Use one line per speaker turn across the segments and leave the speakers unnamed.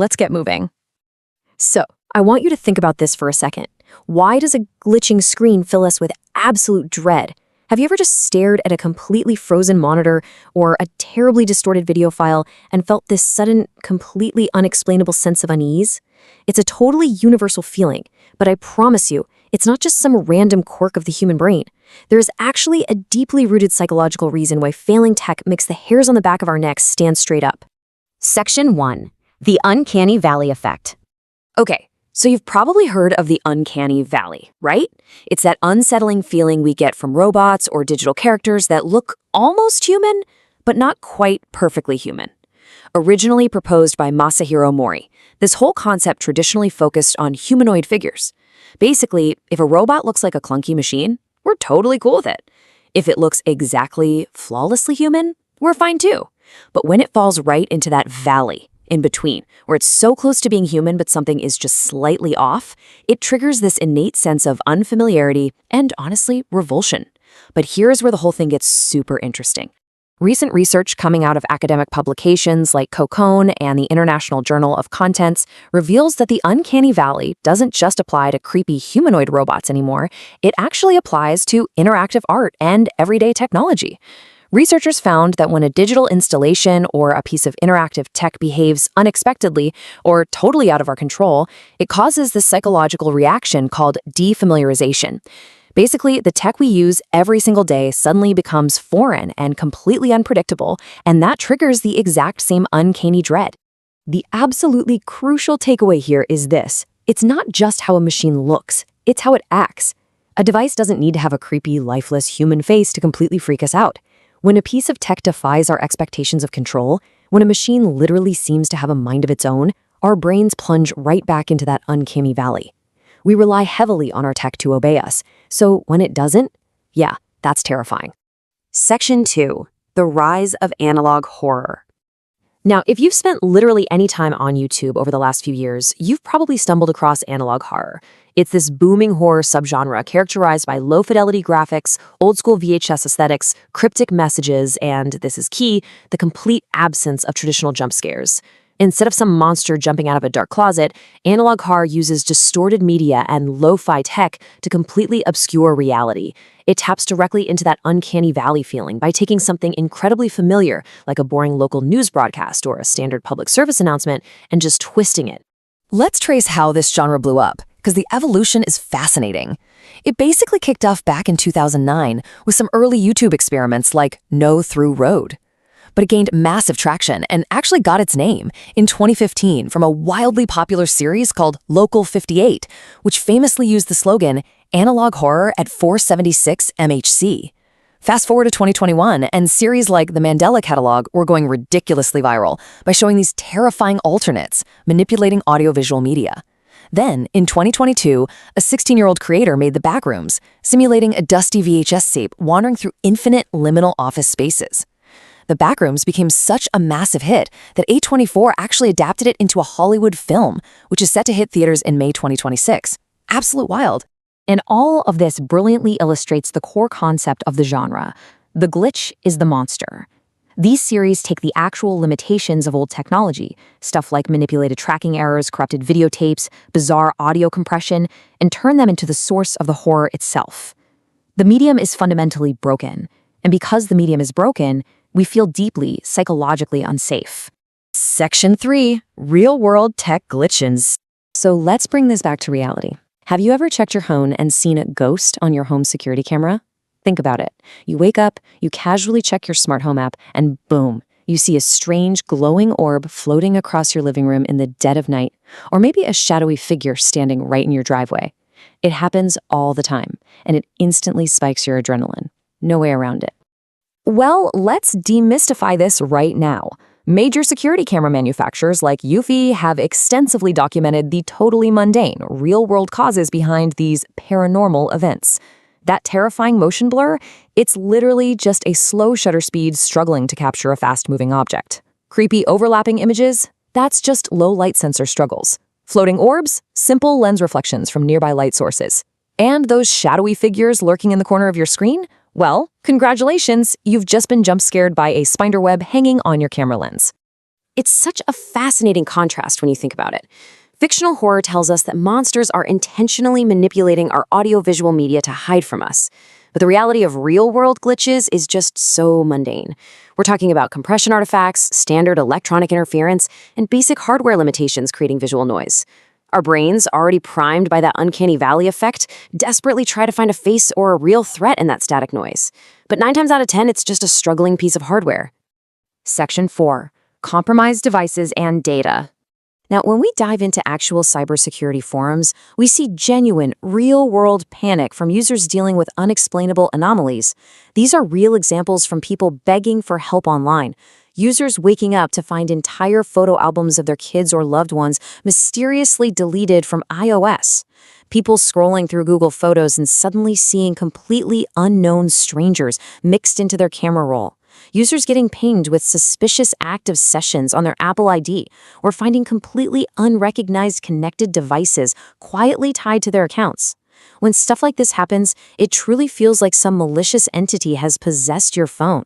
Let's get moving. So, I want you to think about this for a second. Why does a glitching screen fill us with absolute dread? Have you ever just stared at a completely frozen monitor or a terribly distorted video file and felt this sudden, completely unexplainable sense of unease? It's a totally universal feeling, but I promise you, it's not just some random quirk of the human brain. There is actually a deeply rooted psychological reason why failing tech makes the hairs on the back of our necks stand straight up.
Section 1. The Uncanny Valley Effect.
Okay, so you've probably heard of the uncanny valley, right? It's that unsettling feeling we get from robots or digital characters that look almost human, but not quite perfectly human. Originally proposed by Masahiro Mori, this whole concept traditionally focused on humanoid figures. Basically, if a robot looks like a clunky machine, we're totally cool with it. If it looks exactly flawlessly human, we're fine too. But when it falls right into that valley, in between, where it's so close to being human but something is just slightly off, it triggers this innate sense of unfamiliarity and, honestly, revulsion. But here's where the whole thing gets super interesting. Recent research coming out of academic publications like Cocone and the International Journal of Contents reveals that the uncanny valley doesn't just apply to creepy humanoid robots anymore, it actually applies to interactive art and everyday technology. Researchers found that when a digital installation or a piece of interactive tech behaves unexpectedly or totally out of our control, it causes this psychological reaction called defamiliarization. Basically, the tech we use every single day suddenly becomes foreign and completely unpredictable, and that triggers the exact same uncanny dread. The absolutely crucial takeaway here is this. It's not just how a machine looks, it's how it acts. A device doesn't need to have a creepy, lifeless human face to completely freak us out. When a piece of tech defies our expectations of control, when a machine literally seems to have a mind of its own, our brains plunge right back into that uncanny valley. We rely heavily on our tech to obey us, so when it doesn't, yeah, that's terrifying.
Section 2. The Rise of Analog Horror.
Now, if you've spent literally any time on YouTube over the last few years, you've probably stumbled across analog horror. It's this booming horror subgenre characterized by low-fidelity graphics, old-school VHS aesthetics, cryptic messages, and, this is key, the complete absence of traditional jump scares. Instead of some monster jumping out of a dark closet, analog horror uses distorted media and lo-fi tech to completely obscure reality. It taps directly into that uncanny valley feeling by taking something incredibly familiar, like a boring local news broadcast or a standard public service announcement, and just twisting it.
Let's trace how this genre blew up, because the evolution is fascinating. It basically kicked off back in 2009 with some early YouTube experiments like No Through Road. But it gained massive traction and actually got its name in 2015 from a wildly popular series called Local 58, which famously used the slogan, "Analog horror at 476 MHz." Fast forward to 2021, and series like The Mandela Catalog were going ridiculously viral by showing these terrifying alternates, manipulating audiovisual media. Then, in 2022, a 16-year-old creator made The Backrooms, simulating a dusty VHS tape wandering through infinite liminal office spaces. The Backrooms became such a massive hit that A24 actually adapted it into a Hollywood film, which is set to hit theaters in May 2026. Absolute wild.
And all of this brilliantly illustrates the core concept of the genre. The glitch is the monster. These series take the actual limitations of old technology, stuff like manipulated tracking errors, corrupted videotapes, bizarre audio compression, and turn them into the source of the horror itself. The medium is fundamentally broken, and because the medium is broken, we feel deeply psychologically unsafe.
Section 3. Real-world tech glitches.
So let's bring this back to reality. Have you ever checked your phone and seen a ghost on your home security camera? Think about it. You wake up, you casually check your smart home app, and boom, you see a strange glowing orb floating across your living room in the dead of night, or maybe a shadowy figure standing right in your driveway. It happens all the time, and it instantly spikes your adrenaline. No way around it. Well, let's demystify this right now. Major security camera manufacturers like Eufy have extensively documented the totally mundane, real-world causes behind these paranormal events. That terrifying motion blur, it's literally just a slow shutter speed struggling to capture a fast-moving object. Creepy overlapping images, that's just low light sensor struggles. Floating orbs, simple lens reflections from nearby light sources. And those shadowy figures lurking in the corner of your screen? Well, congratulations, you've just been jump scared by a spider web hanging on your camera lens. It's such a fascinating contrast when you think about it. Fictional horror tells us that monsters are intentionally manipulating our audiovisual media to hide from us. But the reality of real-world glitches is just so mundane. We're talking about compression artifacts, standard electronic interference, and basic hardware limitations creating visual noise. Our brains, already primed by that uncanny valley effect, desperately try to find a face or a real threat in that static noise. But 9 times out of 10, it's just a struggling piece of hardware.
Section 4. Compromised devices and data.
Now, when we dive into actual cybersecurity forums, we see genuine, real-world panic from users dealing with unexplainable anomalies. These are real examples from people begging for help online. Users waking up to find entire photo albums of their kids or loved ones mysteriously deleted from iOS. People scrolling through Google Photos and suddenly seeing completely unknown strangers mixed into their camera roll. Users getting pinged with suspicious active sessions on their Apple ID, or finding completely unrecognized connected devices quietly tied to their accounts. When stuff like this happens, it truly feels like some malicious entity has possessed your phone.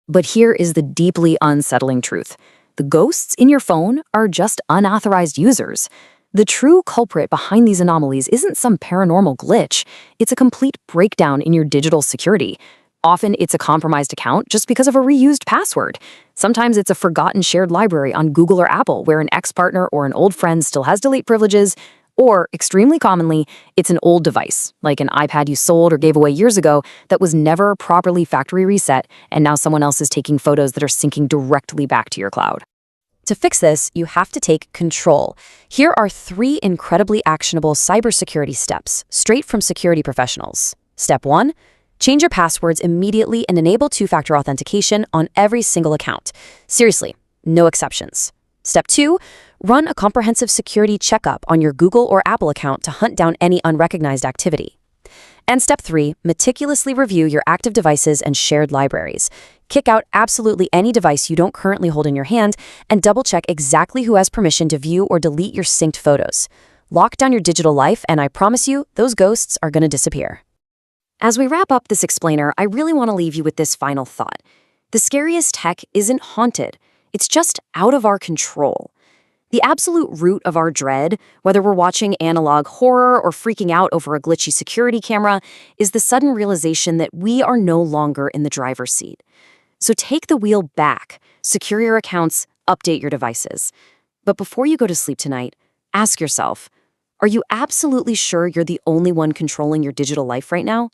But here is the deeply unsettling truth. The ghosts in your phone are just unauthorized users. The true culprit behind these anomalies isn't some paranormal glitch. It's a complete breakdown in your digital security. Often it's a compromised account just because of a reused password. Sometimes it's a forgotten shared library on Google or Apple where an ex-partner or an old friend still has delete privileges. Or, extremely commonly, it's an old device, like an iPad you sold or gave away years ago that was never properly factory reset, and now someone else is taking photos that are syncing directly back to your cloud.
To fix this, you have to take control. Here are 3 incredibly actionable cybersecurity steps, straight from security professionals. Step 1. Change your passwords immediately and enable 2-factor authentication on every single account. Seriously, no exceptions. Step 2. Run a comprehensive security checkup on your Google or Apple account to hunt down any unrecognized activity. And Step 3. Meticulously review your active devices and shared libraries. Kick out absolutely any device you don't currently hold in your hand and double-check exactly who has permission to view or delete your synced photos. Lock down your digital life, and I promise you, those ghosts are going to disappear.
As we wrap up this explainer, I really want to leave you with this final thought. The scariest tech isn't haunted. It's just out of our control. The absolute root of our dread, whether we're watching analog horror or freaking out over a glitchy security camera, is the sudden realization that we are no longer in the driver's seat. So take the wheel back, secure your accounts, update your devices. But before you go to sleep tonight, ask yourself, are you absolutely sure you're the only one controlling your digital life right now?